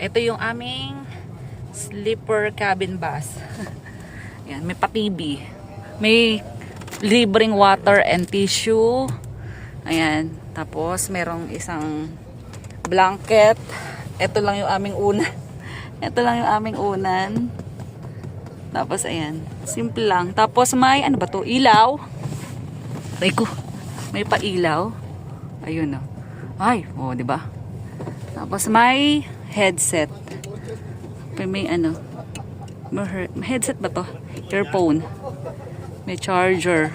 Ito yung aming sleeper cabin bus. Yan, may pa-TV. May libreng water and tissue. Ayan. Tapos, merong isang blanket. Ito lang yung aming unan. Ito lang yung aming unan. Tapos, ayan. Simple lang. Tapos, may, ano ba to? Ilaw. Reko. May pa-ilaw. Ayun, oh. Ay, oh, diba? Tapos, may headset. May ano. Headset ba to? Earphone. May charger.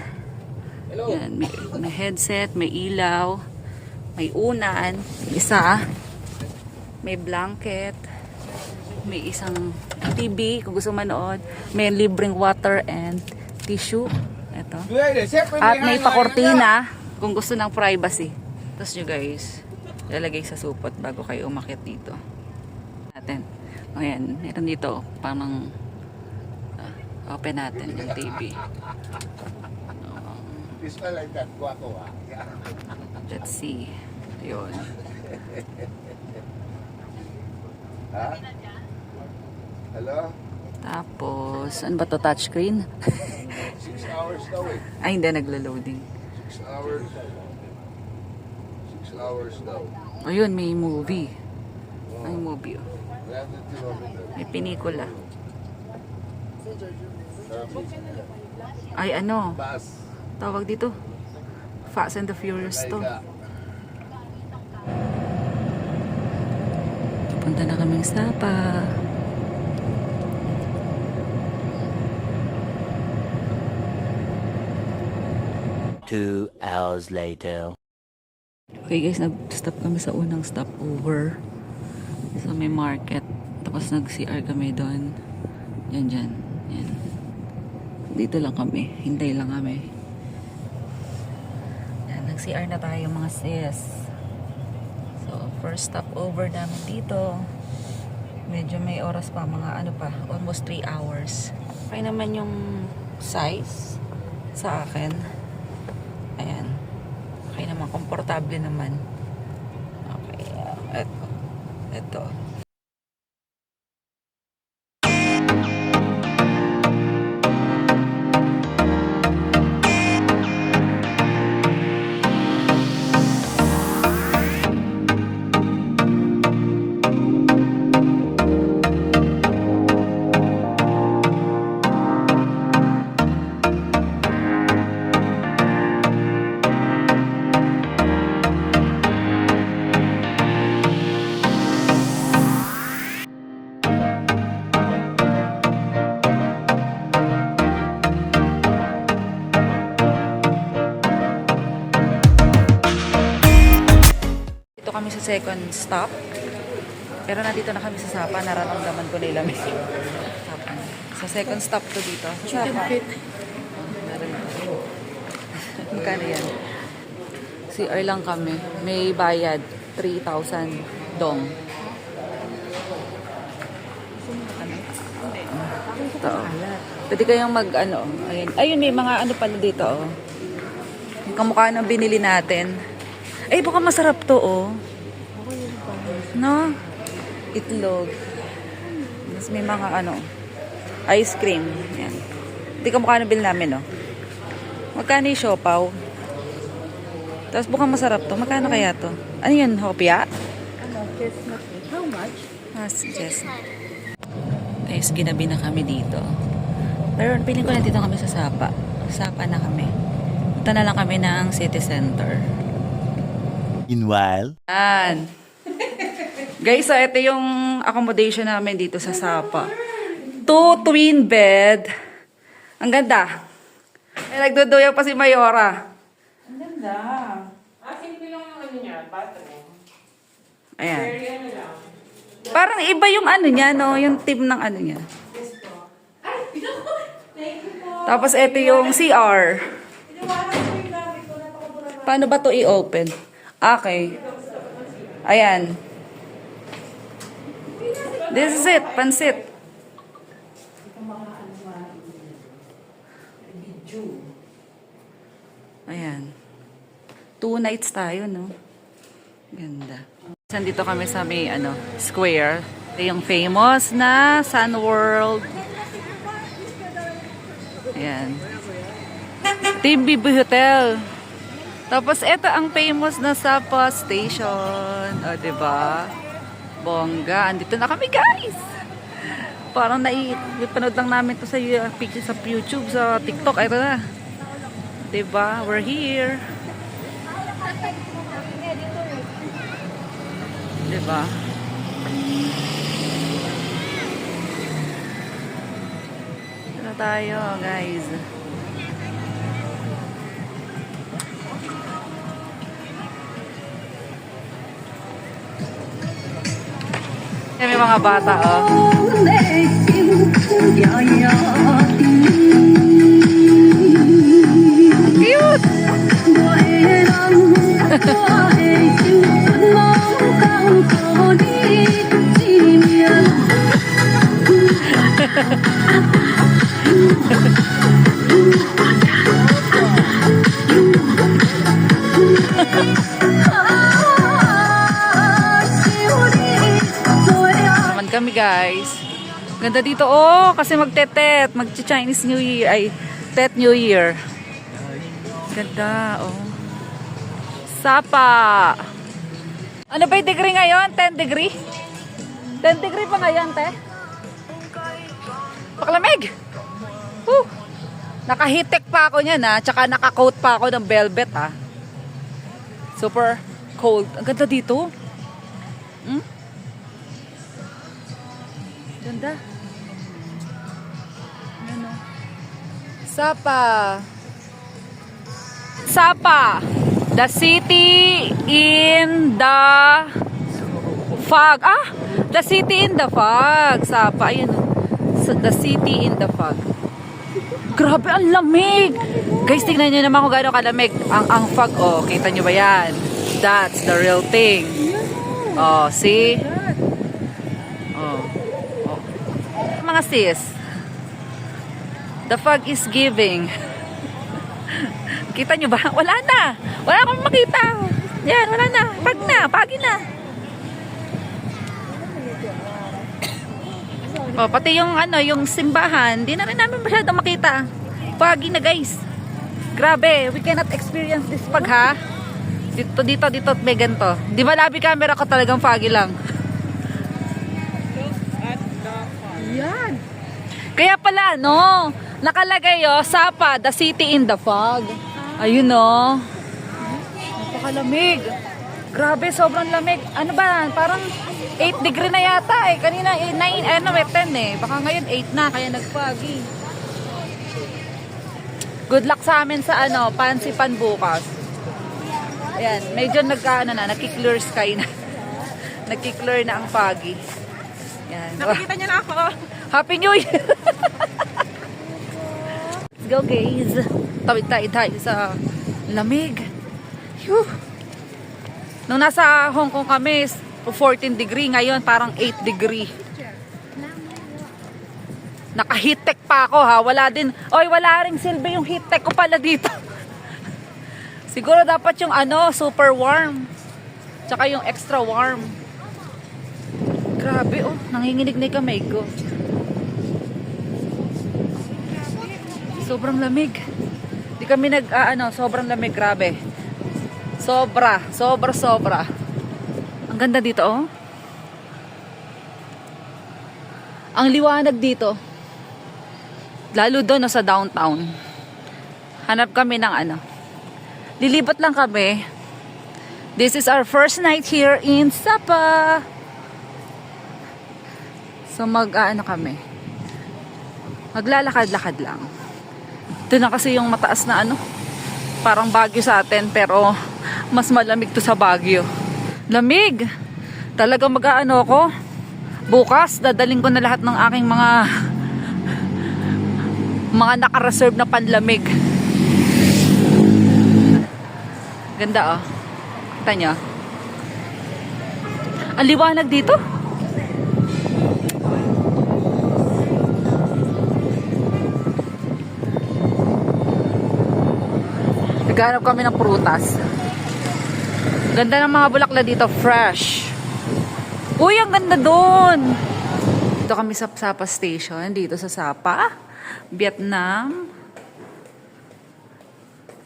Yan, may headset, may ilaw, may unan, isa, may blanket, may isang TV kung gusto manood, may libreng water and tissue. Ito. At may pakortina kung gusto ng privacy. Tapos nyo guys, lalagay sa supot bago kayo umakyat dito. Natin. Ayan, meron dito. Parang open natin yung TV. Let's see. Ayun. Hello? Tapos, ano ba to? Touchscreen? 6 hours daw eh. Ay, hindi. Naglo-loading. 6 hours. 6 hours daw. Ayun, may movie. May movie. Oh. May pinikula. Ay, ano? Bus. Tawag dito. Fast and the Furious to. Punta na kaming Sapa. Two hours later. Okay guys, nag-stop kami sa unang stopover. Sa may market. Tapos nag-CR kami doon. Yan dyan. Yan. Dito lang kami. Hintay lang kami. Yan, nag-CR na tayo mga sis. So, first stopover namin dito. Medyo may oras pa. Mga ano pa. Almost 3 hours. Okay naman yung size sa akin. Ayan. Okay naman. Komportable naman. Okay. Eto. Ito. Kami sa second stop. Pero nandito na kami sa Sapa. Nararamdaman ko na ilamig. Sa second stop to dito. Sapa. Magkano yan? CR lang kami. May bayad. 3,000 dong. Ito. Pwede kayong mag ano. Ayun. Ayun, may mga ano pala dito. Oh. Yung kamukha ng binili natin. Ay, baka masarap to, oh. No? Itlog. Mas may mga, ano, ice cream. Yan. Hindi ka mukha na bill namin, no? Magkano yung siopaw? Tapos bukang masarap to. Magkano kaya to? Ano yun? Hopia? Ano, chestnut. How much? Chestnut. Guys, ginabi na kami dito. Pero piling ko na dito kami sa Sapa. Sapa na kami. Punta na lang kami ng city center. Meanwhile. Yan. Guys, so ito yung accommodation namin dito sa Sapa. 2 twin bed. Ang ganda. Ay, nagduduyaw pa si Mayora. Ang ganda. Simple lang yung ano niya, bathroom. Ayan. Very ano lang. Parang iba yung ano niya, no? Yung team ng ano niya. Yes po. Ay, thank you po. Tapos ito yung CR. Iniwanan ko yung gamit ko na pakabura. Paano ba to i-open? Okay. Ayan. This is it. Pansit. Ayan. 2 nights tayo, no? Ganda. Nandito kami sa may, ano, square. Ito yung famous na Sun World. Ayan. Ito yung BB Hotel. Tapos ito ang famous na Sapa Station. O, diba? Bongga. Andito na kami, guys. Parang naipanood lang namin to sa picture sa YouTube, sa TikTok. Ito na. Diba? We're here. Diba? Ito na tayo, guys. May mga bata, oh. Cute! Naman kami, guys. Ganda dito, oh, kasi magte-tet, mag-Chinese New Year, ay, Tet New Year. Ganda, oh. Sapa. Ano ba yung degree ngayon? 10 degree? 10 degree pa ngayon, te? Paklamig. Nakahitek pa ako niyan, ha? Tsaka naka-coat pa ako ng velvet, ha? Super cold. Ang ganda dito. Hmm? Ganda. Ano? Sapa. Sapa. The city in the fog. Ah! The city in the fog. Sapa. Ayun. The city in the fog. Grabe, ang lamig. Guys, tingnan nyo naman kung gano'ng kalamig. Ang fog, oh. Kita nyo ba yan? That's the real thing. Oh, see? Oh. Oh. Mga sis. The fog is giving. Kita nyo ba? Wala na. Wala akong makita. Yan, wala na. Pag na. Pagi na. Oh, pati yung ano, yung simbahan, di na rin namin masyadong makita. Pagi na, guys. Grabe, we cannot experience this pag, ha? Dito, may ganito. Di ba labi camera ko talagang foggy lang? Yan. Kaya pala, no? Nakalagay, oh, Sapa, the city in the fog. Ayun, no? Napakalamig. Grabe, sobrang lamig. Ano ba? Parang 8 degree na yata eh. Kanina 9, 10 eh. Baka ngayon 8 na, kaya nag-foggy. Good luck sa amin sa ano, Pansipan bukas. Ayan, medyo nagki-clear sky na. Nagki-clear na ang foggy. Ayan. Nakikita niyo na ako. Happy New Year! Let's go, guys. Tawid tayo sa lamig. Phew. Nung nasa Hong Kong kami, 14 degree. Ngayon, parang 8 degree. Naka-heat-tech pa ako, ha? Wala din. Oy, wala ring silbi yung heat-tech ko pala dito. Siguro dapat yung ano, super warm. Tsaka yung extra warm. Grabe, oh. Nanginginig na yung kamay ko. Sobrang lamig. Di kami sobrang lamig. Grabe. Sobra. Ang ganda dito, oh. Ang liwanag dito. Lalo doon, sa downtown. Hanap kami ng ano. Lilibot lang kami. This is our first night here in Sapa. So kami. Maglalakad-lakad lang. Ito na kasi yung mataas na ano. Parang Baguio sa atin, pero mas malamig to sa Baguio. Lamig! Talagang ako. Bukas, dadaling ko na lahat ng aking mga naka-reserve na panlamig. Ganda, oh. Kita nyo? Ang liwanag dito. Naghanap kami ng prutas. Ganda ng mga bulaklak dito, fresh. Uy, ang ganda doon. Dito kami sa Sapa Station, dito sa Sapa, Vietnam.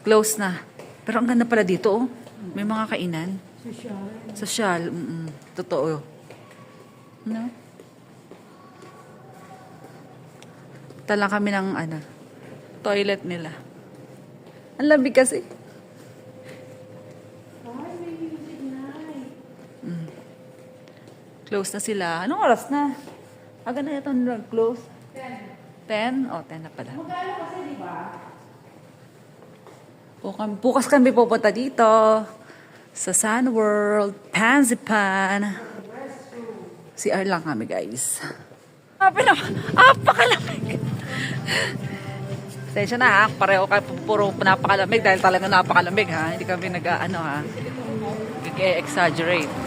Close na. Pero ang ganda pala dito, oh. May mga kainan. Sosyal. Totoo. No? Tala kami ng toilet nila. Ang lamig kasi. Close na sila. Anong oras na? Aga na ito close? 10? 10? O, 10 na pala. Magkano kasi, di ba? Bukas kami pupunta dito sa Sun World, Pansipan. CR lang kami, guys. Napakalamig. Sensya na ha, pareho kayo puro napakalamig dahil talaga napakalamig ha. Hindi kami nag-exaggerate.